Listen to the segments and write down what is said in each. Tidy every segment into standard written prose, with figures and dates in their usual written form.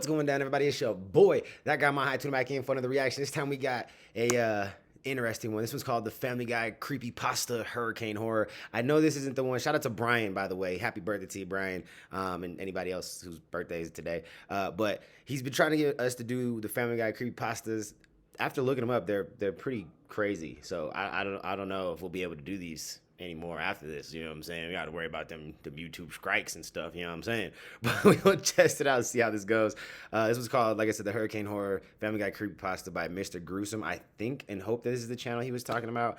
What's going down, everybody? It's your boy, that guy my high, tuning back in for another reaction. This time we got a interesting one. This one's called the Family Guy Creepypasta Hurricane Horror. I know this isn't the one. Shout out to Brian, by the way. Happy birthday to you, Brian, and anybody else whose birthday is today. But he's been trying to get us to do the Family Guy Creepypastas. After looking them up, they're pretty crazy. So I don't know if we'll be able to do these anymore after this, you know what I'm saying? We got to worry about them YouTube strikes and stuff, you know what I'm saying? But we're going to test it out and see how this goes. This was called, like I said, the Hurricane Horror Family Guy Creepypasta by Mr. Gruesome, I think, and hope that this is the channel he was talking about.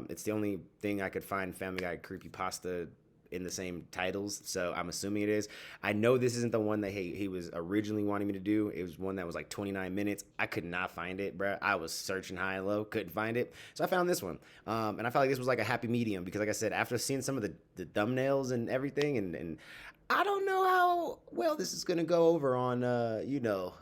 It's the only thing I could find Family Guy Creepypasta in the same titles, so I'm assuming it is. I know this isn't the one that he was originally wanting me to do. It was one that was like 29 minutes. I could not find it, bruh. I was searching high and low, couldn't find it. So I found this one, and I felt like this was like a happy medium because, like I said, after seeing some of the thumbnails and everything, and I don't know how well this is gonna go over on, you know,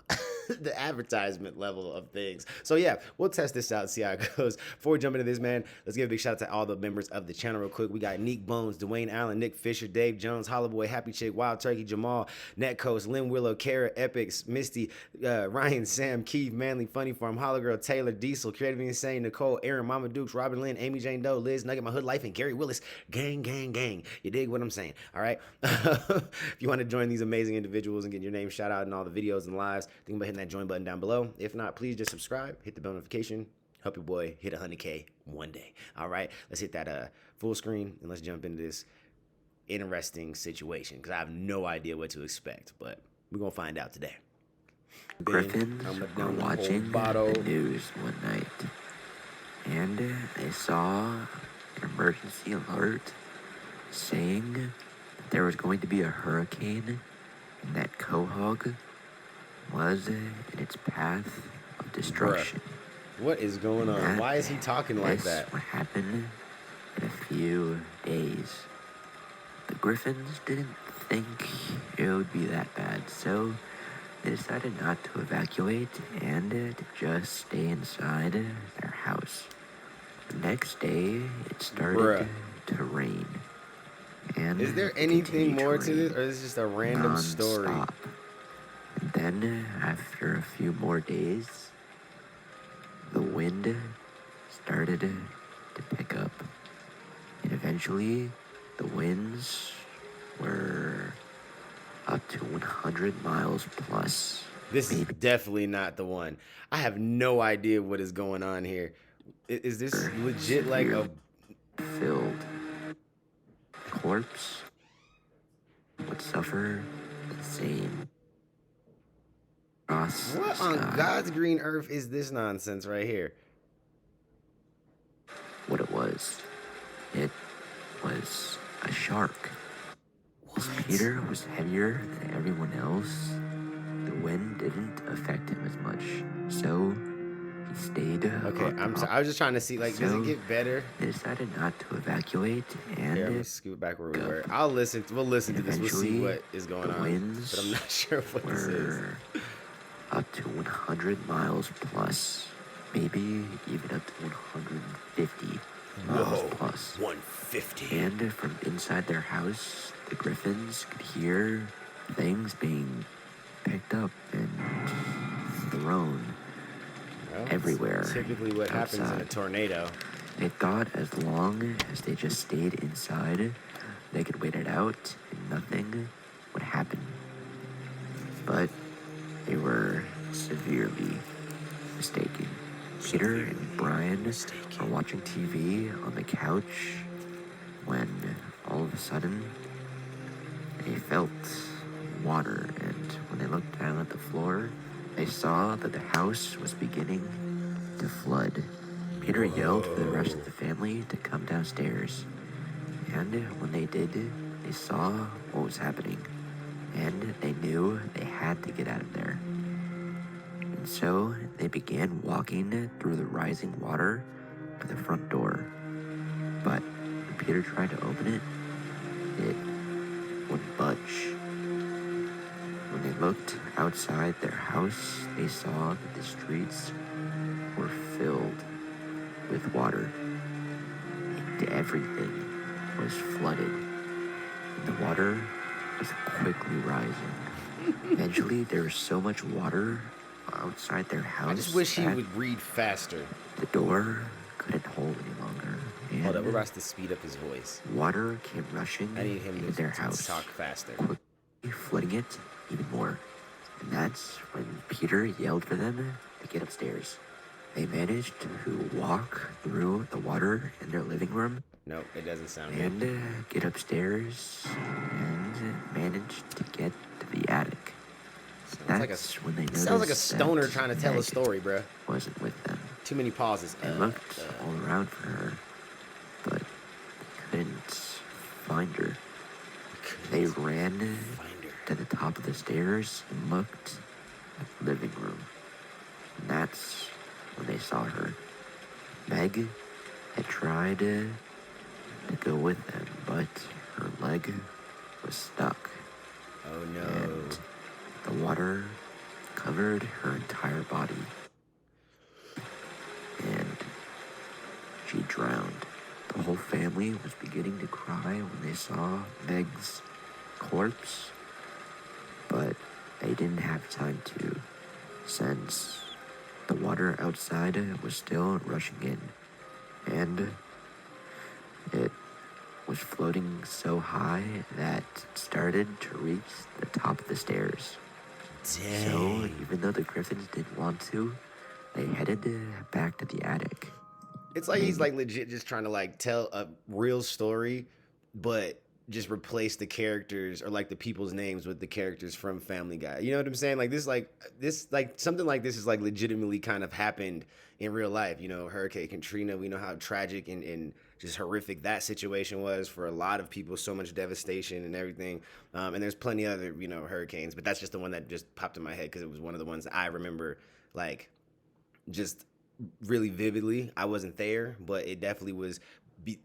the advertisement level of things. So yeah, we'll test this out and see how it goes. Before we jump into this, man, let's give a big shout out to all the members of the channel real quick. We got Neek Bones, Dwayne Allen, Nick Fisher, Dave Jones, Hollaboy, Happy Chick, Wild Turkey, Jamal, Netcoast, Lynn Willow, Kara, Epics, Misty, Ryan, Sam, Keith, Manly, Funny Farm, Hologirl, Taylor, Diesel, Creative Insane, Nicole, Aaron, Mama Dukes, Robin Lynn, Amy Jane Doe, Liz, Nugget, My Hood Life, and Gary Willis. Gang, gang, gang. You dig what I'm saying? All right. If you want to join these amazing individuals and get your name shout out in all the videos and lives, think about hitting that join button down below. If not, please just subscribe, hit the bell notification, help your boy hit 100K one day. All right, let's hit that full screen and let's jump into this interesting situation because I have no idea what to expect, but we're gonna find out today. Griffins were watching the news one night, and they saw an emergency alert saying that there was going to be a hurricane and that Quahog was in its path of destruction. Bruh, what is going on? Why is he talking like that? What happened in a few days. The Griffins didn't think it would be that bad, so they decided not to evacuate and to just stay inside their house. The next day, it started to rain. And is there anything more to this, or is this just a random story? And then, after a few more days, the wind started to pick up. And eventually, the winds were up to 100 miles plus. This is definitely not the one. I have no idea what is going on here. Is this legit like a filled corpse would suffer the same. What on God's green earth is this nonsense right here? What it was a shark. Peter was heavier than everyone else. The wind didn't affect him as much, so he stayed. Okay, I was just trying to see, like, does it get better? They decided not to evacuate, and here, I'm gonna scoot back where we were. We'll listen to this. We'll see what is going on. But I'm not sure what this is. Up to 100 miles plus, maybe even up to 150 miles plus. 150. And from inside their house, the Griffins could hear things being picked up and thrown everywhere. Typically what happens in a tornado. They thought as long as they just stayed inside, they could wait it out and nothing would happen. But they were severely mistaken. Peter and Brian were watching TV on the couch when all of a sudden they felt water, and when they looked down at the floor, they saw that the house was beginning to flood. Peter yelled for the rest of the family to come downstairs, and when they did, they saw what was happening, and they knew they had to get out of there. And so they began walking through the rising water to the front door. But when Peter tried to open it, it wouldn't budge. When they looked outside their house, they saw that the streets were filled with water, and everything was flooded. And the water was quickly rising. Eventually, there was so much water outside their I just house wish he that would read faster. the door couldn't hold any longer, Hold up, we're and about to speed up his voice. water came rushing I need him into their to house, talk faster. quickly flooding it even more. And that's when Peter yelled for them to get upstairs. They managed to walk through the water in their living room Nope, it doesn't sound and good. get upstairs and managed to get to the attic. That's when they noticed Sounds like a stoner that trying to tell a Meg story, bruh. wasn't with them. Too many pauses. They looked all around for her, but couldn't find her. They ran Find her. to the top of the stairs and looked at the living room. And that's when they saw her. Meg had tried to go with them, but her leg was stuck, Oh no. and the water covered her entire body. And she drowned. The whole family was beginning to cry when they saw Meg's corpse, but they didn't have time to, since the water outside was still rushing in, and it was floating so high that it started to reach the top of the stairs. Dang. So even though the Griffins didn't want to, they headed back to the attic. It's like he's like legit just trying to like tell a real story, but just replace the characters or like the people's names with the characters from Family Guy. You know what I'm saying? Like this like something like this is like legitimately kind of happened in real life. You know, Hurricane Katrina. We know how tragic and just horrific that situation was for a lot of people. So much devastation and everything. And there's plenty other hurricanes, but that's just the one that just popped in my head because it was one of the ones I remember like just really vividly. I wasn't there, but it definitely was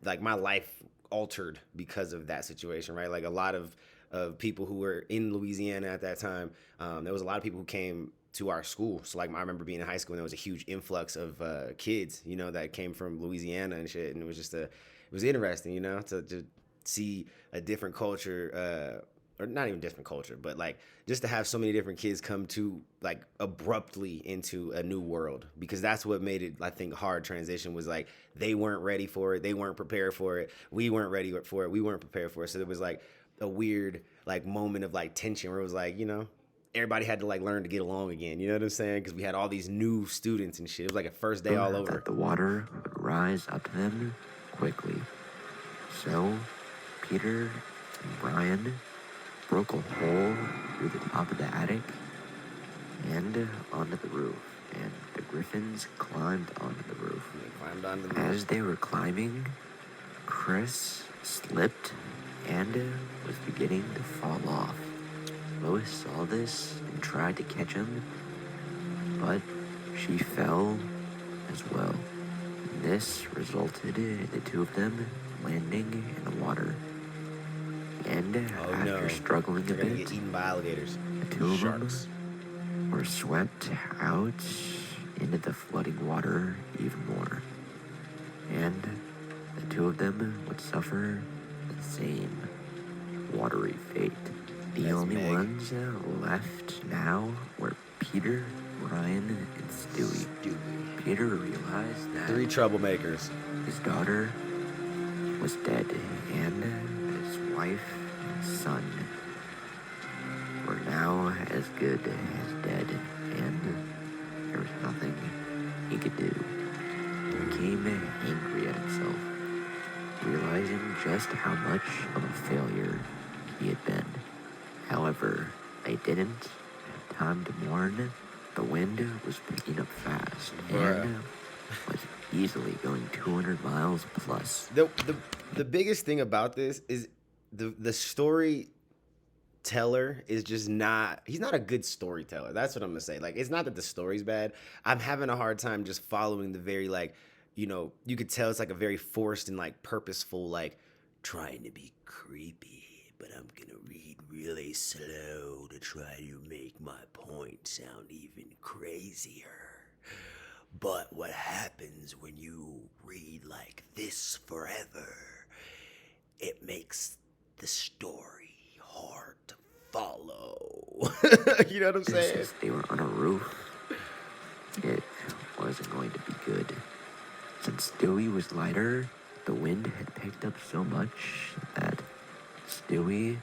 like my life altered because of that situation, right? Like a lot of people who were in Louisiana at that time, there was a lot of people who came to our school. So like I remember being in high school and there was a huge influx of kids, that came from Louisiana and shit. And it was just it was interesting, to see a different culture, or not even different culture, but like just to have so many different kids come to like abruptly into a new world, because that's what made it, I think, hard transition was like they weren't ready for it, they weren't prepared for it, we weren't ready for it, we weren't prepared for it. So there was like a weird like moment of like tension where it was like, everybody had to like learn to get along again. You know what I'm saying? Because we had all these new students and shit. It was like a first day all over. That the water would rise up to them quickly. So Peter and Brian broke a hole through the top of the attic and onto the roof, and the Griffins climbed onto the roof. As they were climbing, Chris slipped and was beginning to fall off. Lois saw this and tried to catch him, but she fell as well. This resulted in the two of them landing in the water. And after struggling a They're gonna bit, get eaten by alligators. the two of Sharks. them were swept out into the flooding water even more. And the two of them would suffer the same watery fate. The only ones left now were Peter, Brian, and Stewie. Peter realized that 3 troublemakers. his daughter was dead, and his wife and son were now as good as dead, and there was nothing he could do. He became angry at himself, realizing just how much of a failure he had been. However, they didn't have time to mourn. The wind was picking up fast and was easily going 200 miles plus. The biggest thing about this is the storyteller is just not, he's not a good storyteller. That's what I'm gonna say. Like, it's not that the story's bad. I'm having a hard time just following the very like, you could tell it's like a very forced and like purposeful, like trying to be creepy, but I'm gonna read really slow to try to make my point sound even crazier. But what happens when you read like this forever, it makes the story hard to follow. You know what I'm saying? Since they were on a roof, it wasn't going to be good. Since Stewie was lighter, the wind had picked up so much that Stewie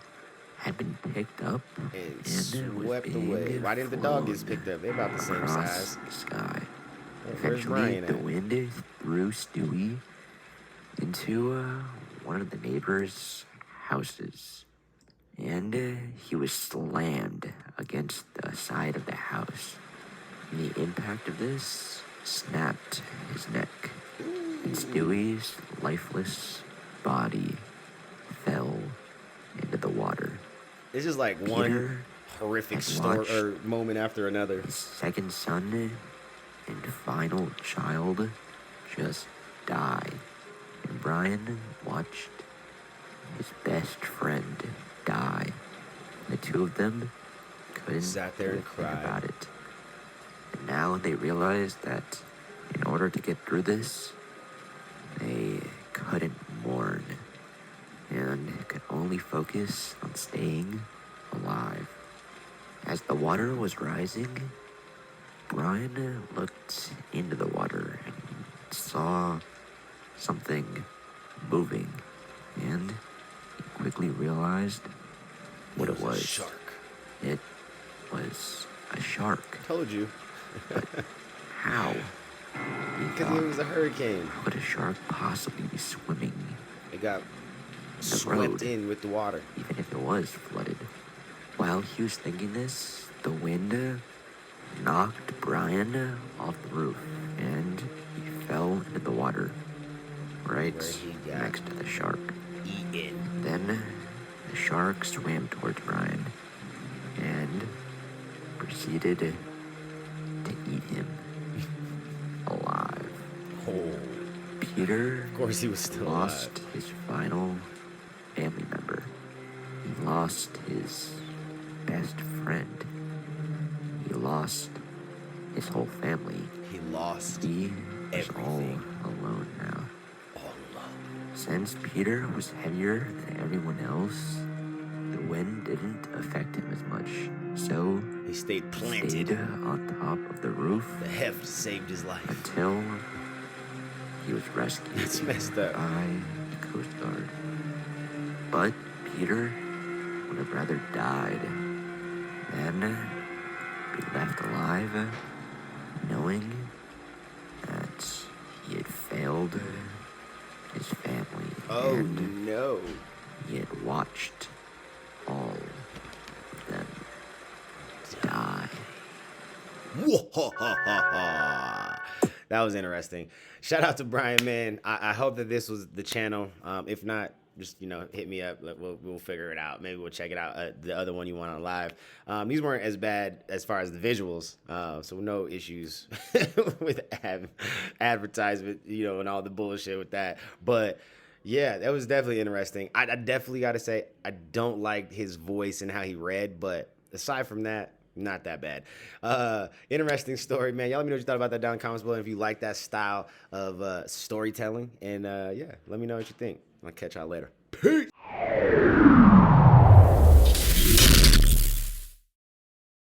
had been picked up And was swept being away. Why didn't the dog get flown picked up? They're about the same across size. the sky. Where's Eventually, Brian the at? wind threw Stewie into one of the neighbors' houses, and he was slammed against the side of the house. And the impact of this snapped his neck, and Stewie's lifeless body fell into the water. It's just like one Peter horrific had story watched or moment after another. his second son and final child just die. And Brian watched his best friend die. The two of them couldn't Sat there and do anything cried. about it. And now they realized that in order to get through this, they couldn't mourn and could only focus on staying alive. As the water was rising, Brian looked into the water and saw something moving, and he quickly realized what it a was. shark. It was a shark. Told you. How? He Because thought, it was a hurricane. how could a shark possibly be swimming, It got road. swept in with the water. even if it was flooded? While he was thinking this, the wind knocked Brian off the roof, and he fell into the water, right Where he got next to the shark. eaten. Then the shark swam towards Brian and proceeded to eat him alive. Oh, Peter of course he was still lost alive. his final family member. He lost his best friend. He lost his whole family. He lost He was all everything. alone now. all alone. Since Peter was heavier than everyone else, the wind didn't affect him as much. So He stayed he planted. stayed on top of the roof The heft saved his life. until he was rescued That's messed up. by the Coast Guard. But Peter would have rather died than be left alive, knowing that he had failed his family Oh and no. he had watched all of them die. That was interesting. Shout out to Brian, man. I hope that this was the channel. If not, just hit me up. We'll figure it out. Maybe we'll check it out. The other one you want on live. These weren't as bad as far as the visuals, so no issues with advertisement, and all the bullshit with that. But yeah, that was definitely interesting. I definitely got to say I don't like his voice and how he read, but aside from that, not that bad. Interesting story, man. Y'all let me know what you thought about that down in the comments below. And if you like that style of storytelling, and yeah, let me know what you think. I'll catch y'all later. Peace.